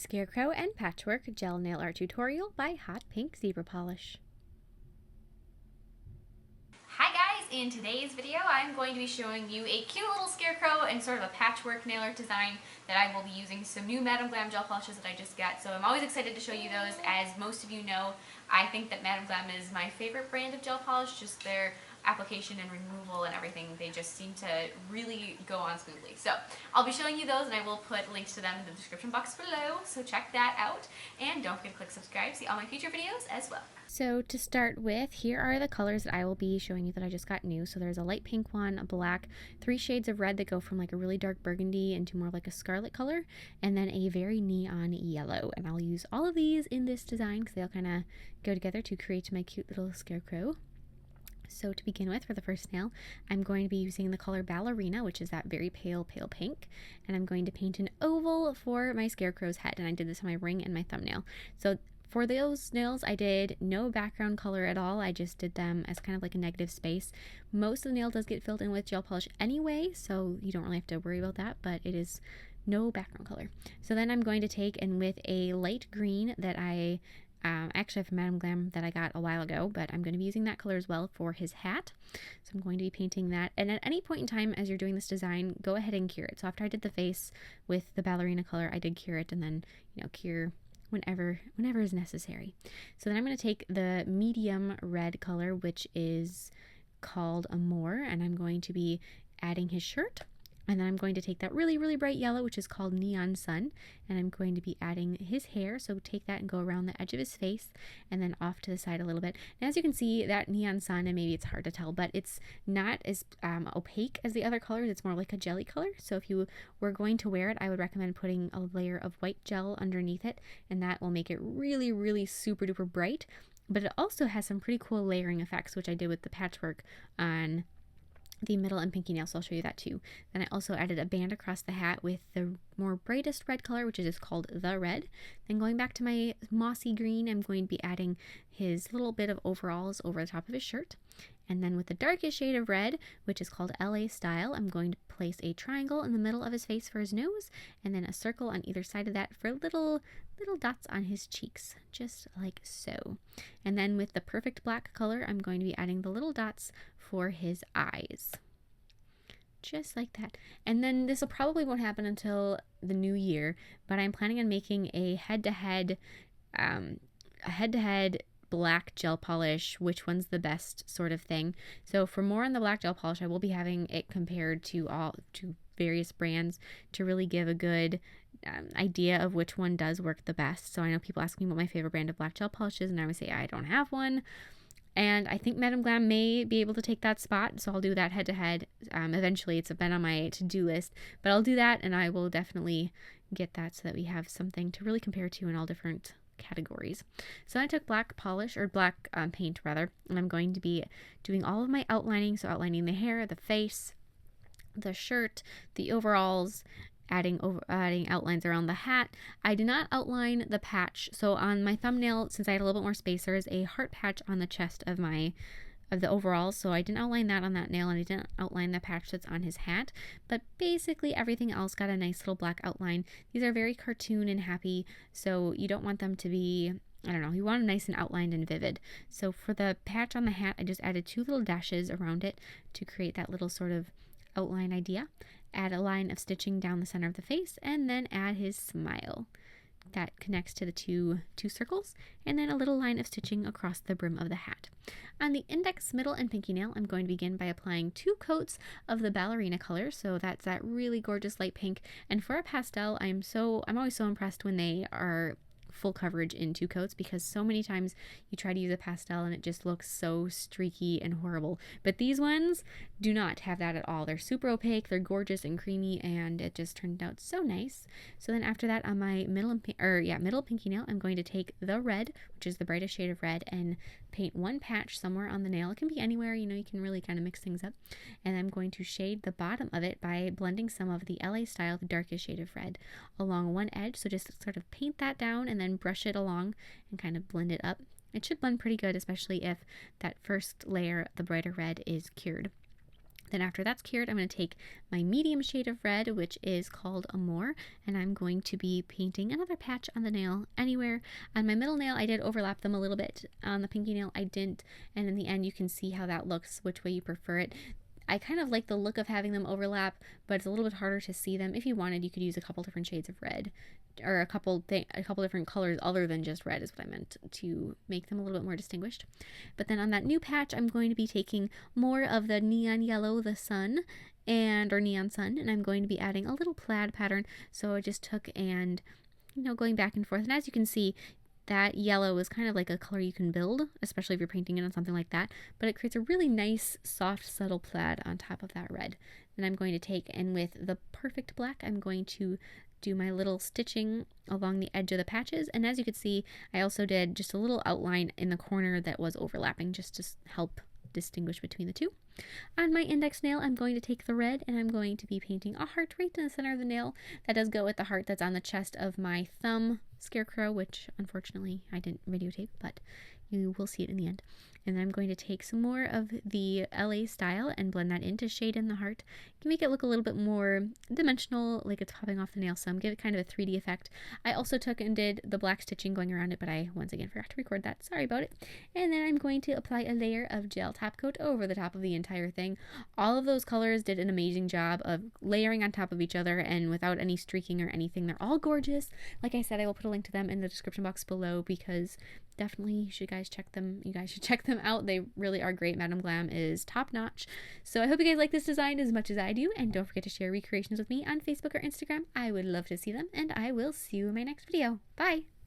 Scarecrow and Patchwork Gel Nail Art Tutorial by Hotpinkzebrapolish. Hi guys, in today's video I'm going to be showing you a cute little scarecrow and sort of a patchwork nail art design that I will be using some new Madam Glam gel polishes that I just got. So I'm always excited to show you those. As most of you know, I think that Madam Glam is my favorite brand of gel polish, just their application and removal and everything. They just seem to really go on smoothly. So I'll be showing you those, and I will put links to them in the description box below, so check that out. And don't forget to click subscribe to see all my future videos as well. So to start with, here are the colors that I will be showing you that I just got new. So there's a light pink one, a black, 3 shades of red that go from like a really dark burgundy into more like a scarlet color, and then a very neon yellow. And I'll use all of these in this design because they all kind of go together to create my cute little scarecrow. So to begin with, for the first nail, I'm going to be using the color Ballerina, which is that very pale pink, and I'm going to paint an oval for my scarecrow's head, and I did this on my ring and my thumbnail. So for those nails, I did no background color at all. I just did them as kind of like a negative space. Most of the nail does get filled in with gel polish anyway, so you don't really have to worry about that, but it is no background color. So then I'm going to take, and with a light green that I actually have from Madam Glam that I got a while ago, but I'm going to be using that color as well for his hat. So I'm going to be painting that. And at any point in time as you're doing this design, go ahead and cure it. So after I did the face with the Ballerina color, I did cure it, and then, cure whenever is necessary. So then I'm going to take the medium red color, which is called Amour, and I'm going to be adding his shirt. And then I'm going to take that really bright yellow, which is called Neon Sun, and I'm going to be adding his hair. So take that and go around the edge of his face and then off to the side a little bit. And as you can see, that Neon Sun, and maybe it's hard to tell, but it's not as opaque as the other colors. It's more like a jelly color. So if you were going to wear it, I would recommend putting a layer of white gel underneath it, and that will make it really super duper bright. But it also has some pretty cool layering effects, which I did with the patchwork on the middle and pinky nail, so I'll show you that too. Then I also added a band across the hat with the more brightest red color, which is just called the red. Then going back to my mossy green, I'm going to be adding his little bit of overalls over the top of his shirt. And then with the darkest shade of red, which is called LA Style, I'm going to place a triangle in the middle of his face for his nose, and then a circle on either side of that for little dots on his cheeks, just like so. And then with the perfect black color, I'm going to be adding the little dots for his eyes. Just like that. And then this will probably won't happen until the new year, but I'm planning on making a head-to-head black gel polish, which one's the best sort of thing. So for more on the black gel polish, I will be having it compared to various brands to really give a good idea of which one does work the best. So I know people ask me what my favorite brand of black gel polish is, and I would say I don't have one. And I think Madam Glam may be able to take that spot, so I'll do that head-to-head. Eventually, it's been on my to-do list, but I'll do that, and I will definitely get that so that we have something to really compare to in all different categories. So I took black polish, or black paint rather, and I'm going to be doing all of my outlining, so outlining the hair, the face, the shirt, the overalls, adding outlines around the hat. I did not outline the patch, so on my thumbnail, since I had a little bit more space, there is a heart patch on the chest of the overalls, so I didn't outline that on that nail, and I didn't outline the patch that's on his hat, but basically everything else got a nice little black outline. These are very cartoon and happy, so you don't want them to be, I don't know, you want them nice and outlined and vivid. So for the patch on the hat, I just added 2 little dashes around it to create that little sort of outline idea. Add a line of stitching down the center of the face, and then add his smile that connects to the two circles, and then a little line of stitching across the brim of the hat. On the index, middle, and pinky nail, I'm going to begin by applying 2 coats of the Ballerina color, so that's that really gorgeous light pink. And for a pastel, I'm always so impressed when they are full coverage in 2 coats, because so many times you try to use a pastel and it just looks so streaky and horrible. But these ones do not have that at all. They're super opaque, they're gorgeous and creamy, and it just turned out so nice. So then after that, on my middle pinky nail, I'm going to take the red, which is the brightest shade of red, and paint 1 patch somewhere on the nail. It can be anywhere, you can really kind of mix things up. And I'm going to shade the bottom of it by blending some of the LA Style, the darkest shade of red, along one edge. So just sort of paint that down and then brush it along and kind of blend it up. It should blend pretty good, especially if that first layer, the brighter red, is cured. Then after that's cured, I'm going to take my medium shade of red, which is called Amore, and I'm going to be painting another patch on the nail anywhere. On my middle nail, I did overlap them a little bit. On the pinky nail, I didn't, and in the end, you can see how that looks, which way you prefer it. I kind of like the look of having them overlap, but it's a little bit harder to see them. If you wanted, you could use a couple different shades of red, or a couple different colors other than just red is what I meant, to make them a little bit more distinguished. But then on that new patch, I'm going to be taking more of the neon yellow, the sun, or neon sun, and I'm going to be adding a little plaid pattern. So I just took and, going back and forth. And as you can see, that yellow is kind of like a color you can build, especially if you're painting it on something like that, but it creates a really nice, soft, subtle plaid on top of that red. Then I'm going to take, and with the perfect black, I'm going to do my little stitching along the edge of the patches. And as you can see, I also did just a little outline in the corner that was overlapping, just to help distinguish between the two. On my index nail, I'm going to take the red and I'm going to be painting a heart right in the center of the nail. That does go with the heart that's on the chest of my thumb Scarecrow, which unfortunately I didn't videotape, but you will see it in the end. And then I'm going to take some more of the LA style and blend that in to shade in the heart. You can make it look a little bit more dimensional, like it's popping off the nail some, give it kind of a 3D effect. I also took and did the black stitching going around it, but I once again forgot to record that. Sorry about it. And then I'm going to apply a layer of gel top coat over the top of the entire thing. All of those colors did an amazing job of layering on top of each other and without any streaking or anything. They're all gorgeous. Like I said, I will put a link to them in the description box below, because definitely you guys should check them out. They really are great. Madam Glam is top notch. So I hope you guys like this design as much as I do, and don't forget to share recreations with me on Facebook or Instagram. I would love to see them, and I will see you in my next video. Bye!